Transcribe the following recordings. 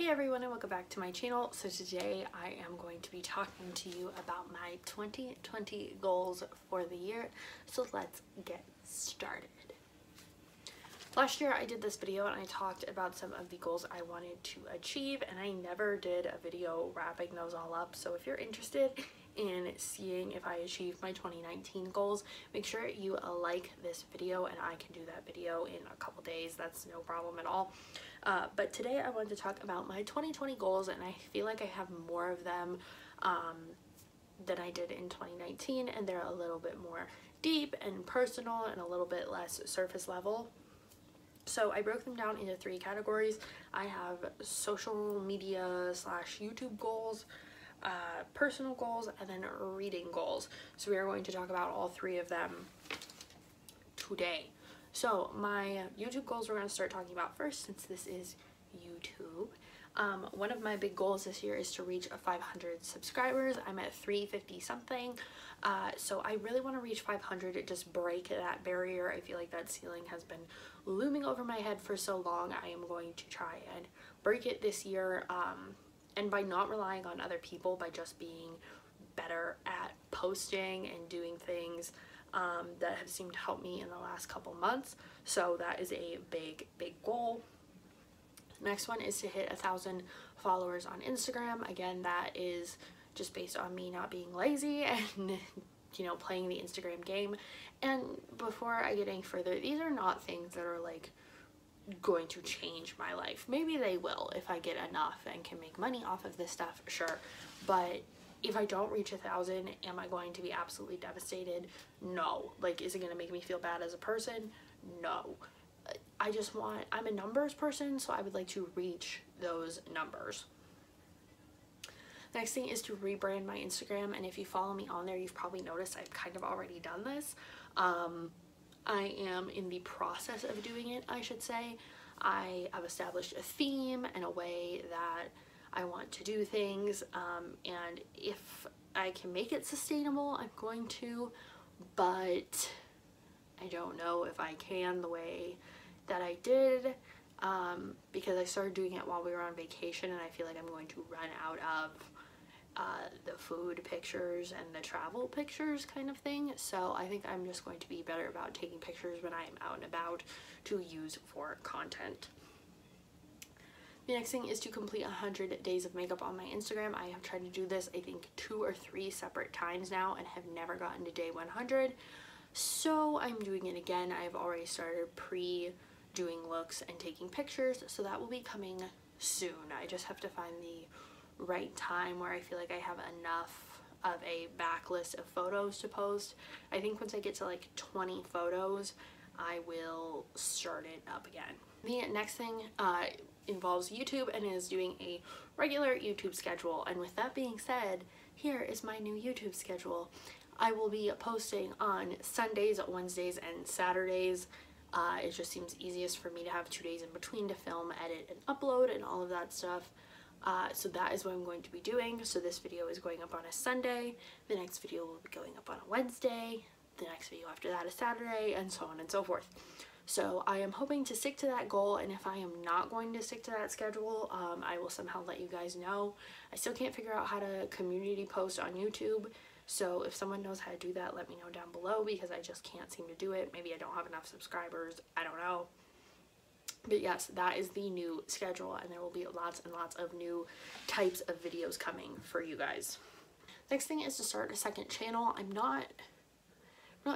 Hey everyone, and welcome back to my channel. So today I am going to be talking to you about my 2020 goals for the year. So let's get started. Last year I did this video and I talked about some of the goals I wanted to achieve, and I never did a video wrapping those all up. So if you're interested in seeing if I achieved my 2019 goals, make sure you like this video and I can do that video in a couple days. That's no problem at all. But today I wanted to talk about my 2020 goals, and I feel like I have more of them than I did in 2019, and they're a little bit more deep and personal and a little bit less surface level. So I broke them down into 3 categories. I have social media / YouTube goals, personal goals, and then reading goals. So we are going to talk about all 3 of them today. So my YouTube goals we're going to start talking about first, since this is YouTube. One of my big goals this year is to reach 500 subscribers. I'm at 350 something. So I really want to reach 500 and just break that barrier. I feel like that ceiling has been looming over my head for so long. I am going to try and break it this year, and by not relying on other people, by just being better at posting and doing things that have seemed to help me in the last couple months. So that is a big goal. Next one is to hit 1,000 followers on Instagram. Again, that is just based on me not being lazy and playing the Instagram game. And before I get any further, these are not things that are like going to change my life. Maybe they will if I get enough and can make money off of this stuff, sure. But if I don't reach 1,000, am I going to be absolutely devastated? No. Like, is it going to make me feel bad as a person? No. I'm a numbers person, so I would like to reach those numbers. Next thing is to rebrand my Instagram, and if you follow me on there, you've probably noticed I've kind of already done this. I am in the process of doing it, I should say. I have established a theme and a way that I want to do things, and if I can make it sustainable, I'm going to, but I don't know if I can the way that I did, because I started doing it while we were on vacation, and I feel like I'm going to run out of the food pictures and the travel pictures kind of thing. So I think I'm just going to be better about taking pictures when I am out and about to use for content. The next thing is to complete 100 days of makeup on my Instagram. I have tried to do this, I think, 2 or 3 separate times now and have never gotten to day 100. So I'm doing it again. I've already started doing looks and taking pictures, so that will be coming soon. I just have to find the right time where I feel like I have enough of a backlist of photos to post. I think once I get to like 20 photos, I will start it up again. The next thing involves YouTube and is doing a regular YouTube schedule. And with that being said, here is my new YouTube schedule. I will be posting on Sundays, Wednesdays, and Saturdays. It just seems easiest for me to have 2 days in between to film, edit, and upload and all of that stuff. So that is what I'm going to be doing. So this video is going up on a Sunday, the next video will be going up on a Wednesday, the next video after that is Saturday, and so on and so forth. So I am hoping to stick to that goal, and if I am not going to stick to that schedule, I will somehow let you guys know. I still can't figure out how to community post on YouTube, so if someone knows how to do that, let me know down below, because I just can't seem to do it. Maybe I don't have enough subscribers, I don't know. But yes, that is the new schedule, and there will be lots and lots of new types of videos coming for you guys. Next thing is to start a second channel. I'm not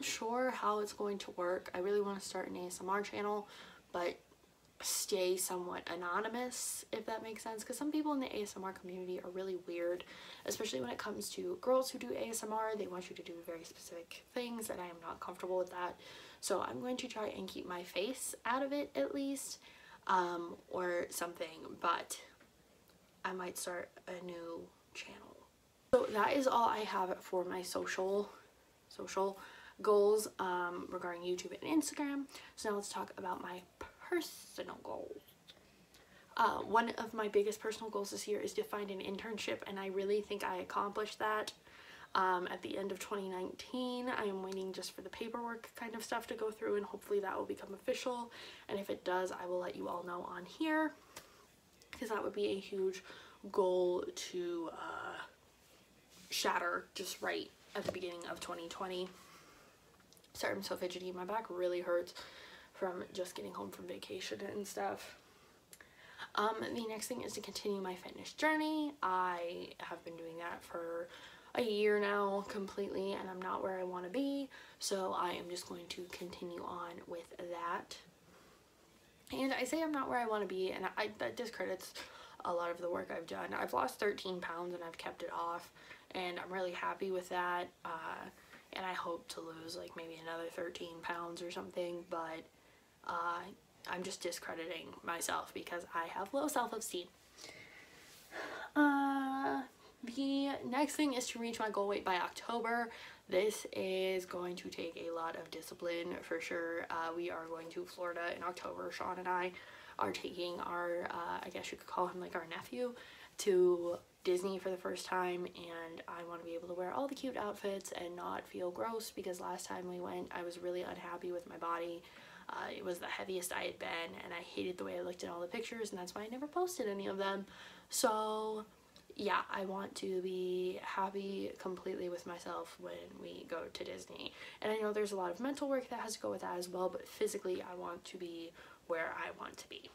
sure how it's going to work. I really want to start an ASMR channel, but stay somewhat anonymous, if that makes sense, because some people in the ASMR community are really weird, especially when it comes to girls who do ASMR. They want you to do very specific things, and I am not comfortable with that. So I'm going to try and keep my face out of it at least, or something, but I might start a new channel. So that is all I have for my social goals regarding YouTube and Instagram. So now let's talk about my personal goals. One of my biggest personal goals this year is to find an internship, and I really think I accomplished that at the end of 2019. I am waiting just for the paperwork kind of stuff to go through, and hopefully that will become official, and if it does, I will let you all know on here. because that would be a huge goal to shatter just right at the beginning of 2020. Sorry, I'm so fidgety. My back really hurts from just getting home from vacation and stuff. The next thing is to continue my fitness journey. I have been doing that for a year now completely, and I'm not where I want to be, so I am just going to continue on with that. And I say I'm not where I want to be, and that discredits a lot of the work I've done. I've lost 13 pounds and I've kept it off, and I'm really happy with that. And I hope to lose like maybe another 13 pounds or something, but I'm just discrediting myself because I have low self-esteem. The next thing is to reach my goal weight by October. This is going to take a lot of discipline for sure. We are going to Florida in October. Sean and I are taking our, I guess you could call him like our nephew, to Disney for the first time, and I want to be able to wear all the cute outfits and not feel gross, because last time we went I was really unhappy with my body. It was the heaviest I had been, and I hated the way I looked in all the pictures, and that's why I never posted any of them. So yeah, I want to be happy completely with myself when we go to Disney. And I know there's a lot of mental work that has to go with that as well, but physically I want to be where I want to be.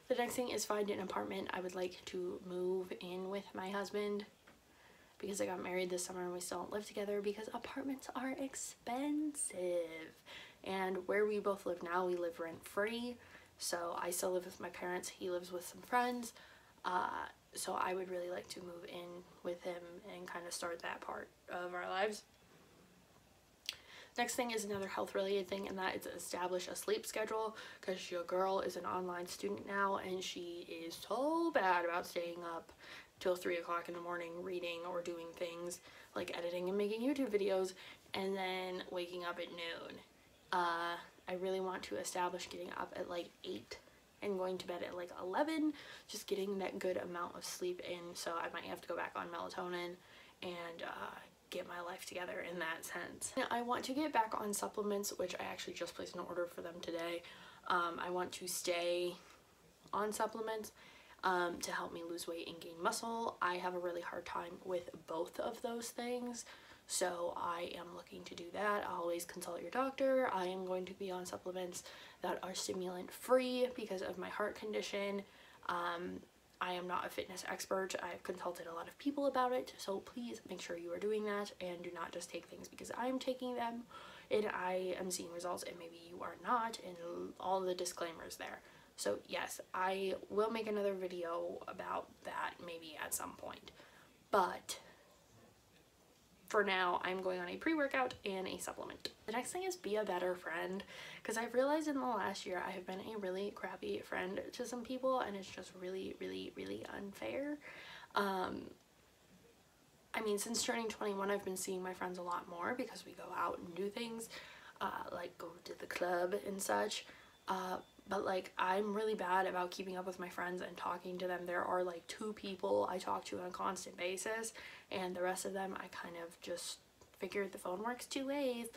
The next thing is find an apartment. I would like to move in with my husband because I got married this summer and we still don't live together because apartments are expensive. And where we both live now, we live rent-free. So I still live with my parents, he lives with some friends. So I would really like to move in with him and kind of start that part of our lives. Next thing is another health related thing, and that is establish a sleep schedule, because your girl is an online student now and she is so bad about staying up till 3 o'clock in the morning reading or doing things like editing and making YouTube videos and then waking up at noon. I really want to establish getting up at like 8 and going to bed at like 11, just getting that good amount of sleep in. So I might have to go back on melatonin and get my life together in that sense. Now, I want to get back on supplements, which I actually just placed an order for them today. I want to stay on supplements to help me lose weight and gain muscle. I have a really hard time with both of those things, so I am looking to do that. Always consult your doctor. I am going to be on supplements that are stimulant free because of my heart condition. I am not a fitness expert. I've consulted a lot of people about it, so please make sure you are doing that and do not just take things because I'm taking them and I am seeing results and maybe you are not, and all the disclaimers there. So yes, I will make another video about that maybe at some point, but for now I'm going on a pre-workout and a supplement. The next thing is be a better friend, because I've realized in the last year I have been a really crappy friend to some people and it's just really unfair. I mean, since turning 21 I've been seeing my friends a lot more because we go out and do things like go to the club and such, but like I'm really bad about keeping up with my friends and talking to them. There are like 2 people I talk to on a constant basis, and the rest of them I kind of just figured the phone works 2 ways.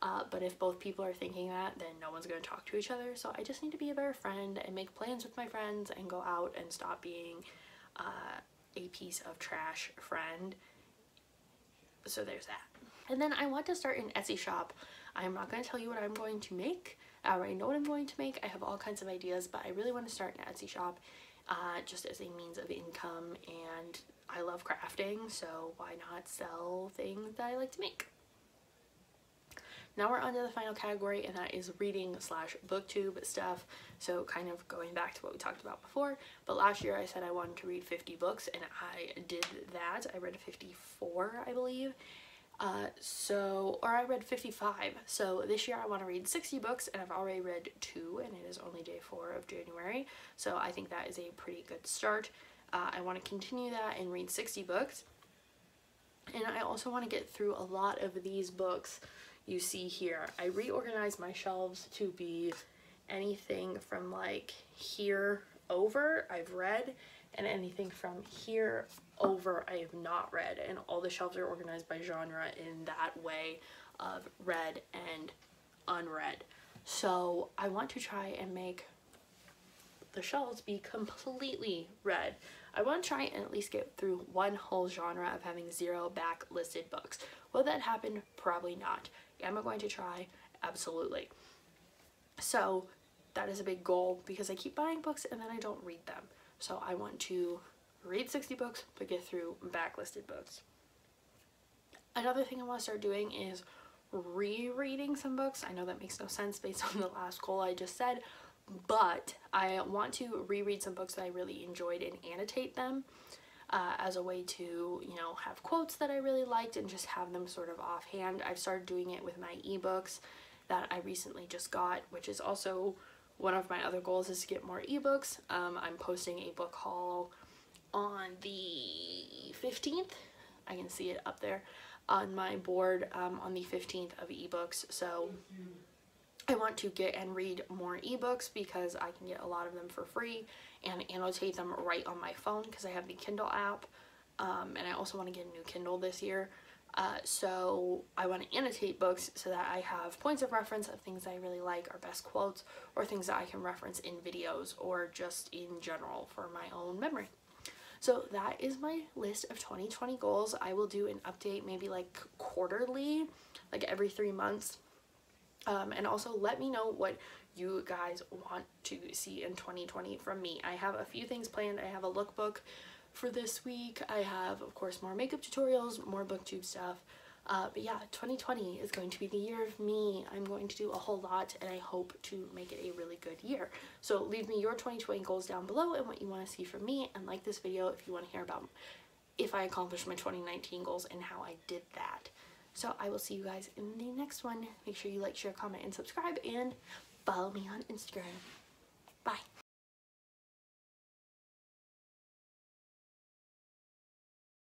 But if both people are thinking that, then no one's going to talk to each other. So I just need to be a better friend and make plans with my friends and go out and stop being a piece of trash friend. So there's that. And then I want to start an Etsy shop. I'm not going to tell you what I'm going to make. I already know what I'm going to make. I have all kinds of ideas, but I really want to start an Etsy shop just as a means of income, and I love crafting, so why not sell things that I like to make? Now we're on to the final category, and that is reading / booktube stuff. So kind of going back to what we talked about before, but last year I said I wanted to read 50 books, and I did that. I read 54, I believe. Or I read 55. So this year I want to read 60 books, and I've already read 2, and it is only day 4 of January. So I think that is a pretty good start. I want to continue that and read 60 books. And I also want to get through a lot of these books you see here. I reorganized my shelves to be anything from like here over I've read, and anything from here over I have not read, and all the shelves are organized by genre in that way of read and unread. So I want to try and make the shelves be completely read. I want to try and at least get through one whole genre of having 0 backlisted books. Will that happen? Probably not. Am I going to try? Absolutely. So that is a big goal because I keep buying books and then I don't read them. So I want to read 60 books but get through backlisted books. Another thing I want to start doing is rereading some books. I know that makes no sense based on the last goal I just said, but I want to reread some books that I really enjoyed and annotate them as a way to, you know, have quotes that I really liked and just have them sort of offhand. I've started doing it with my ebooks that I recently just got, which is also one of my other goals, is to get more ebooks. I'm posting a book haul on the 15th. I can see it up there on my board on the 15th of ebooks. So I want to get and read more ebooks because I can get a lot of them for free and annotate them right on my phone because I have the Kindle app, and I also want to get a new Kindle this year. So I want to annotate books so that I have points of reference of things I really like, or best quotes, or things that I can reference in videos or just in general for my own memory. So that is my list of 2020 goals. I will do an update maybe like quarterly, like every 3 months. And also let me know what you guys want to see in 2020 from me. I have a few things planned. I have a lookbook for this week. I have, of course, more makeup tutorials, more booktube stuff. But yeah, 2020 is going to be the year of me. I'm going to do a whole lot, and I hope to make it a really good year. So leave me your 2020 goals down below and what you want to see from me, and like this video if you want to hear about if I accomplished my 2019 goals and how I did that. So I will see you guys in the next one. Make sure you like, share, comment, and subscribe, and follow me on Instagram. Bye.